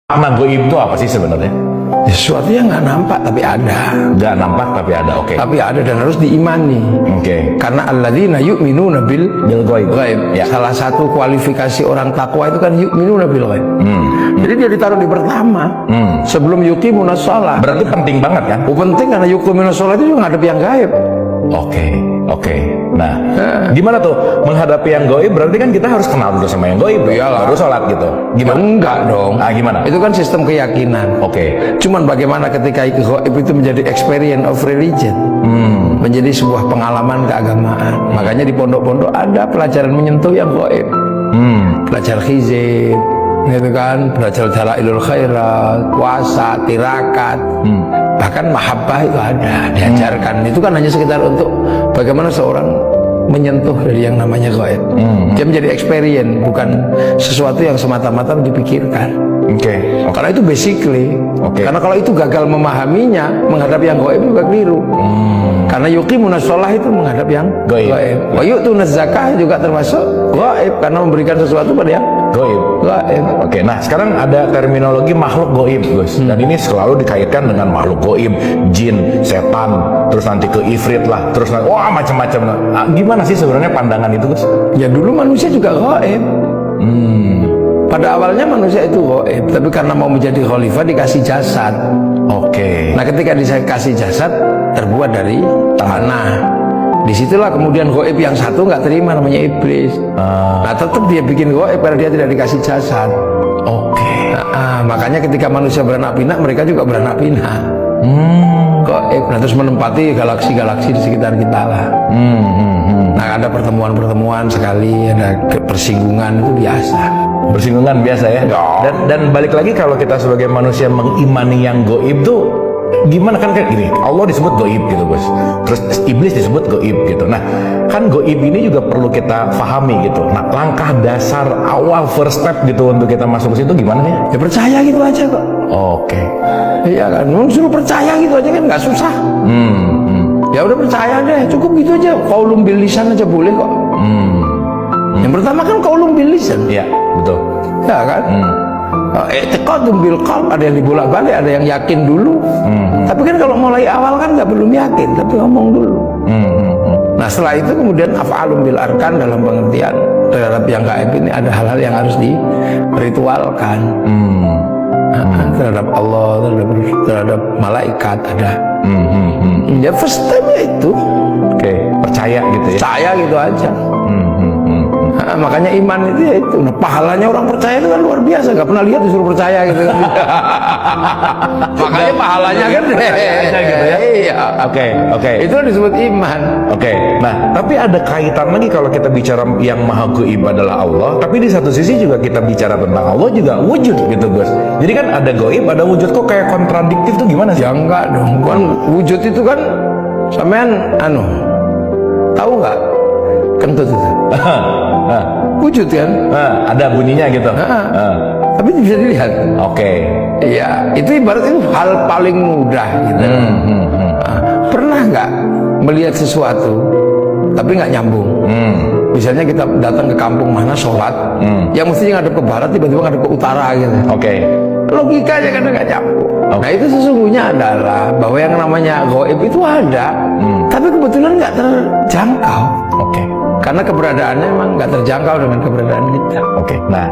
Makna goib itu apa sih sebenarnya? Sesuatu yang nggak nampak tapi ada. Nggak nampak tapi ada, oke. Tapi ada dan harus diimani. Oke. Karena alladzina yu'minuna bil goib. Ya. Salah satu kualifikasi orang takwa itu kan yu'minuna bil ghaib. Jadi dia ditaruh di pertama. Sebelum yuqimunas shalah. Berarti penting banget kan? Penting karena yuqimunas shalah itu juga menghadapi yang gaib. Oke. Nah, gimana tuh menghadapi yang goib? Berarti kan kita harus kenal dulu sama yang goib. Iyalah. Baru sholat gitu. Gimana? Enggak dong. Gimana? Itu kan sistem keyakinan. Oke. Cuman bagaimana ketika gaib itu menjadi experience of religion, menjadi sebuah pengalaman keagamaan. Makanya di pondok-pondok ada pelajaran menyentuh yang gaib. Belajar khizib, gitu kan, belajar dalailul khairat, puasa, tirakat, bahkan mahabbah itu ada diajarkan. Itu kan hanya sekitar untuk bagaimana seorang menyentuh dari yang namanya gaib. Dia menjadi experience, bukan sesuatu yang semata-mata dipikirkan. Oke. Karena itu basically. Karena kalau itu gagal memahaminya, menghadapi yang gaib juga keliru. Karena yuqimunas shalah itu menghadap yang gaib. Wa yu'tunaz zakah juga termasuk gaib karena memberikan sesuatu pada yang goib. Oke. Nah, sekarang ada terminologi makhluk goib, Gus. Dan ini selalu dikaitkan dengan makhluk goib, jin, setan, terus nanti ke ifrit lah, terus nanti, wah macam-macam. Nah, gimana sih sebenarnya pandangan itu, Gus? Ya dulu manusia juga gaib. Pada awalnya manusia itu gaib, tapi karena mau menjadi khalifah dikasih jasad. Nah, ketika dikasih jasad terbuat dari tanah. Disitulah kemudian gaib yang satu nggak terima, namanya iblis. Nah, tetap dia bikin gaib karena dia tidak dikasih jasad. Makanya ketika manusia beranak pinak, mereka juga beranak pinak. Gaib, nah, terus menempati galaksi-galaksi di sekitar kita lah. Nah, ada pertemuan-pertemuan sekali, ada persinggungan, itu biasa. Bersinggungan biasa ya. Dan balik lagi kalau kita sebagai manusia mengimani yang gaib tuh gimana, kan kayak gini, Allah disebut gaib gitu, Bos. Terus iblis disebut gaib gitu. Nah, kan gaib ini juga perlu kita pahami gitu. Nah, langkah dasar awal first step gitu untuk kita masuk ke situ gimana ya? Ya percaya gitu aja kok. Iya kan, suruh percaya gitu aja kan nggak susah. Ya udah percaya deh, cukup gitu aja. Qaulun bil lisan aja boleh kok. Yang pertama kan qaulun bil lisan. Iya, betul. Ya kan? I'tiqadun bil qalb, ada yang dibolak-balik, ada yang yakin dulu. Tapi kan kalau mulai awal kan nggak belum yakin, tapi ngomong dulu. Nah, setelah itu kemudian af'alun bil arkan, dalam pengertian terhadap yang gaib ini ada hal-hal yang harus diritualkan. Terhadap Allah, terhadap malaikat ada. Ya first step itu. Percaya gitu ya. Percaya gitu aja. Makanya iman itu ya itu. Nah, pahalanya orang percaya itu kan luar biasa. Gak pernah lihat disuruh percaya gitu kan. Makanya pahalanya kan aja gitu ya. Iya. Itu disebut iman. Nah, tapi ada kaitan lagi kalau kita bicara yang maha gaib adalah Allah, tapi di satu sisi juga kita bicara tentang Allah juga wujud gitu, Gus. Jadi kan ada gaib, ada wujud, kok kayak kontradiktif tuh gimana sih? Ya enggak dong. Kan wujud itu kan sampean tahu nggak kentut itu? Wujud kan? Ada bunyinya gitu. Tapi bisa dilihat. Iya, itu ibaratnya hal paling mudah gitu. Pernah nggak melihat sesuatu tapi nggak nyambung? Misalnya kita datang ke kampung mana sholat, yang mestinya ngadep ke barat tiba-tiba ngadep ke utara gitu. Logikanya kadang nggak nyambung. Nah, itu sesungguhnya adalah bahwa yang namanya gaib itu ada, tapi kebetulan nggak terjangkau. Karena keberadaannya emang nggak terjangkau dengan keberadaan kita. Nah,